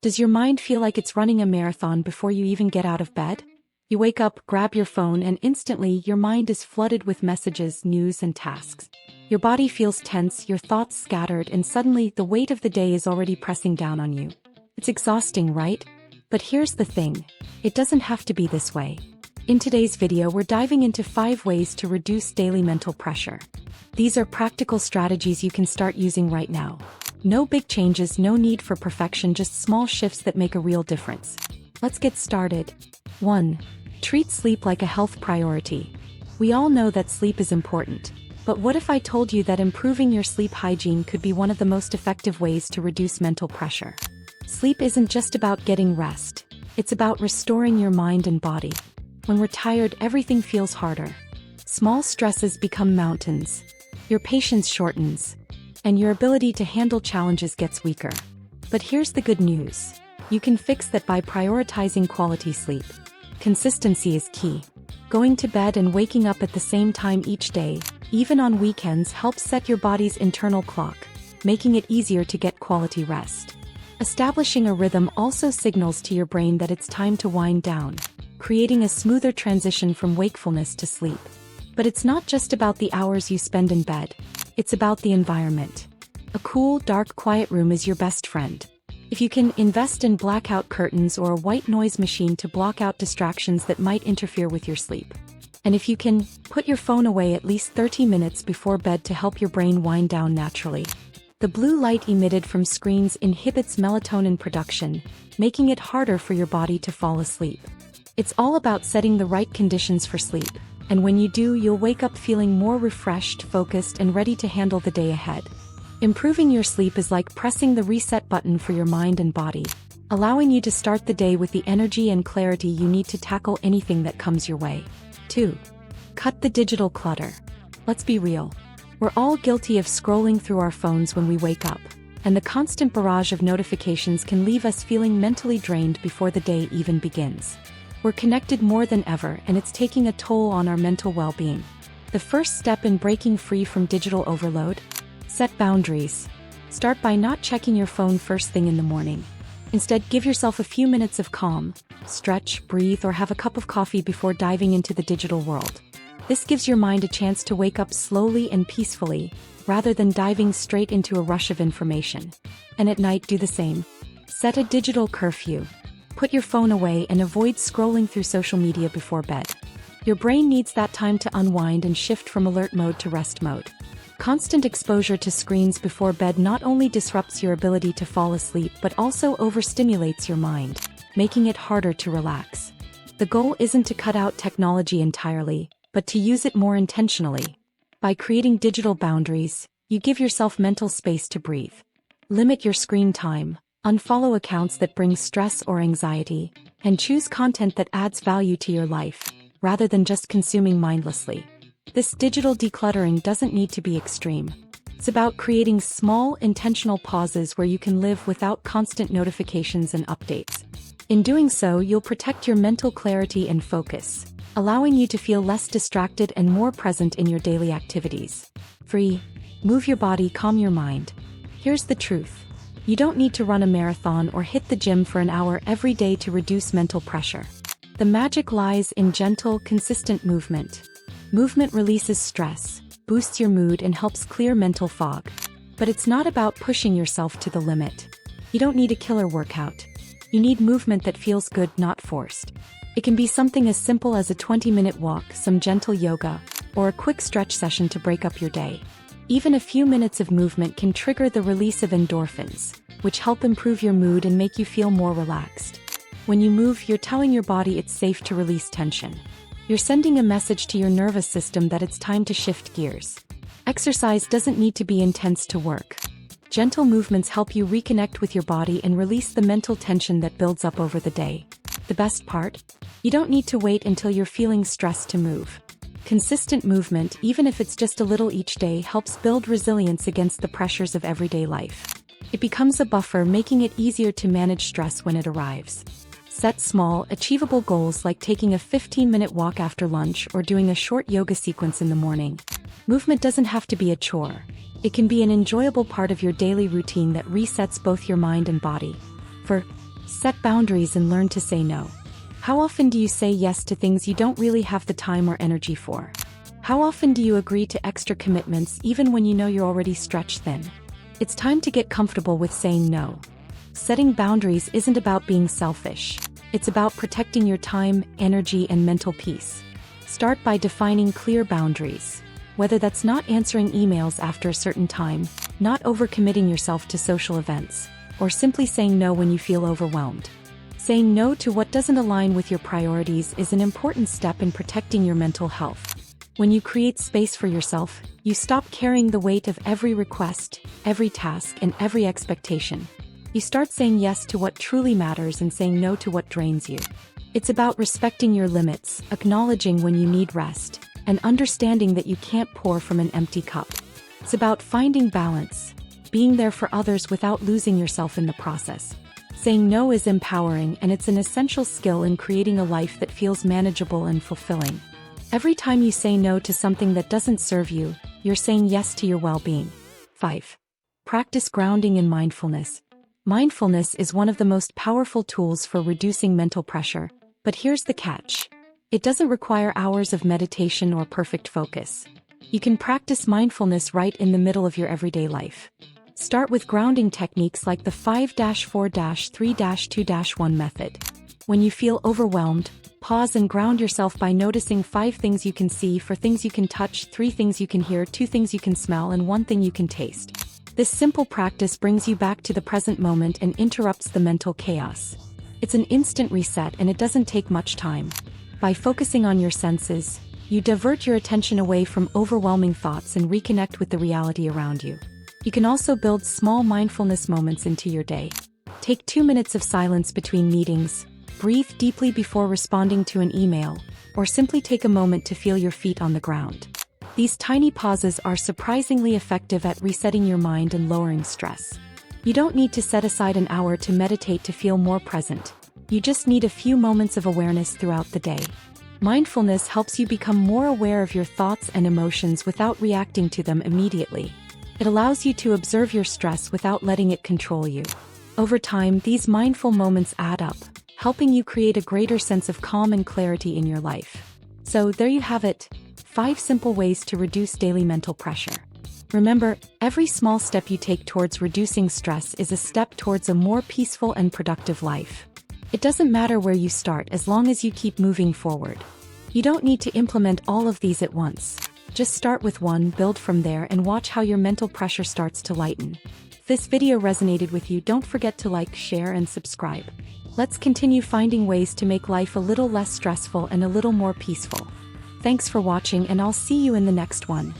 Does your mind feel like it's running a marathon before you even get out of bed? You wake up, grab your phone, and instantly your mind is flooded with messages, news, and tasks. Your body feels tense, your thoughts scattered, and suddenly the weight of the day is already pressing down on you. It's exhausting, right? But here's the thing. It doesn't have to be this way. In today's video, we're diving into 5 ways to reduce daily mental pressure. These are practical strategies you can start using right now. No big changes, no need for perfection, just small shifts that make a real difference. Let's get started. 1. Treat sleep like a health priority. We all know that sleep is important, but what if I told you that improving your sleep hygiene could be one of the most effective ways to reduce mental pressure? Sleep isn't just about getting rest. It's about restoring your mind and body. When we're tired, everything feels harder. Small stresses become mountains. Your patience shortens, and your ability to handle challenges gets weaker. But here's the good news. You can fix that by prioritizing quality sleep. Consistency is key. Going to bed and waking up at the same time each day, even on weekends, helps set your body's internal clock, making it easier to get quality rest. Establishing a rhythm also signals to your brain that it's time to wind down, creating a smoother transition from wakefulness to sleep. But it's not just about the hours you spend in bed. It's about the environment. A cool, dark, quiet room is your best friend. If you can, invest in blackout curtains or a white noise machine to block out distractions that might interfere with your sleep. And if you can, put your phone away at least 30 minutes before bed to help your brain wind down naturally. The blue light emitted from screens inhibits melatonin production, making it harder for your body to fall asleep. It's all about setting the right conditions for sleep, and when you do, you'll wake up feeling more refreshed, focused, and ready to handle the day ahead. Improving your sleep is like pressing the reset button for your mind and body, allowing you to start the day with the energy and clarity you need to tackle anything that comes your way. 2. Cut the digital clutter. Let's be real. We're all guilty of scrolling through our phones when we wake up, and the constant barrage of notifications can leave us feeling mentally drained before the day even begins. We're connected more than ever, and it's taking a toll on our mental well-being. The first step in breaking free from digital overload? Set boundaries. Start by not checking your phone first thing in the morning. Instead, give yourself a few minutes of calm, stretch, breathe, or have a cup of coffee before diving into the digital world. This gives your mind a chance to wake up slowly and peacefully, rather than diving straight into a rush of information. And at night, do the same. Set a digital curfew. Put your phone away and avoid scrolling through social media before bed. Your brain needs that time to unwind and shift from alert mode to rest mode. Constant exposure to screens before bed not only disrupts your ability to fall asleep but also overstimulates your mind, making it harder to relax. The goal isn't to cut out technology entirely, but to use it more intentionally. By creating digital boundaries, you give yourself mental space to breathe. Limit your screen time, unfollow accounts that bring stress or anxiety, and choose content that adds value to your life, rather than just consuming mindlessly. This digital decluttering doesn't need to be extreme. It's about creating small, intentional pauses where you can live without constant notifications and updates. In doing so, you'll protect your mental clarity and focus, allowing you to feel less distracted and more present in your daily activities. 3. Move your body, calm your mind. Here's the truth. You don't need to run a marathon or hit the gym for an hour every day to reduce mental pressure. The magic lies in gentle, consistent movement. Movement releases stress, boosts your mood, and helps clear mental fog. But it's not about pushing yourself to the limit. You don't need a killer workout. You need movement that feels good, not forced. It can be something as simple as a 20-minute walk, some gentle yoga, or a quick stretch session to break up your day. Even a few minutes of movement can trigger the release of endorphins, which help improve your mood and make you feel more relaxed. When you move, you're telling your body it's safe to release tension. You're sending a message to your nervous system that it's time to shift gears. Exercise doesn't need to be intense to work. Gentle movements help you reconnect with your body and release the mental tension that builds up over the day. The best part? You don't need to wait until you're feeling stressed to move. Consistent movement, even if it's just a little each day, helps build resilience against the pressures of everyday life. It becomes a buffer, making it easier to manage stress when it arrives. Set small, achievable goals like taking a 15-minute walk after lunch or doing a short yoga sequence in the morning. Movement doesn't have to be a chore. It can be an enjoyable part of your daily routine that resets both your mind and body. Set boundaries and learn to say no. How often do you say yes to things you don't really have the time or energy for? How often do you agree to extra commitments even when you know you're already stretched thin? It's time to get comfortable with saying no. Setting boundaries isn't about being selfish. It's about protecting your time, energy, and mental peace. Start by defining clear boundaries. Whether that's not answering emails after a certain time, not overcommitting yourself to social events, or simply saying no when you feel overwhelmed. Saying no to what doesn't align with your priorities is an important step in protecting your mental health. When you create space for yourself, you stop carrying the weight of every request, every task, and every expectation. You start saying yes to what truly matters and saying no to what drains you. It's about respecting your limits, acknowledging when you need rest, and understanding that you can't pour from an empty cup. It's about finding balance, being there for others without losing yourself in the process. Saying no is empowering, and it's an essential skill in creating a life that feels manageable and fulfilling. Every time you say no to something that doesn't serve you, you're saying yes to your well-being. 5. Practice grounding and mindfulness. Mindfulness is one of the most powerful tools for reducing mental pressure, but here's the catch. It doesn't require hours of meditation or perfect focus. You can practice mindfulness right in the middle of your everyday life. Start with grounding techniques like the 5-4-3-2-1 method. When you feel overwhelmed, pause and ground yourself by noticing 5 things you can see, 4 things you can touch, 3 things you can hear, 2 things you can smell, and 1 thing you can taste. This simple practice brings you back to the present moment and interrupts the mental chaos. It's an instant reset, and it doesn't take much time. By focusing on your senses, you divert your attention away from overwhelming thoughts and reconnect with the reality around you. You can also build small mindfulness moments into your day. Take 2 minutes of silence between meetings, breathe deeply before responding to an email, or simply take a moment to feel your feet on the ground. These tiny pauses are surprisingly effective at resetting your mind and lowering stress. You don't need to set aside an hour to meditate to feel more present. You just need a few moments of awareness throughout the day. Mindfulness helps you become more aware of your thoughts and emotions without reacting to them immediately. It allows you to observe your stress without letting it control you. Over time, these mindful moments add up, helping you create a greater sense of calm and clarity in your life. So there you have it. 5 simple ways to reduce daily mental pressure. Remember, every small step you take towards reducing stress is a step towards a more peaceful and productive life. It doesn't matter where you start as long as you keep moving forward. You don't need to implement all of these at once. Just start with one, build from there, and watch how your mental pressure starts to lighten. If this video resonated with you, don't forget to like, share, and subscribe. Let's continue finding ways to make life a little less stressful and a little more peaceful. Thanks for watching, and I'll see you in the next one.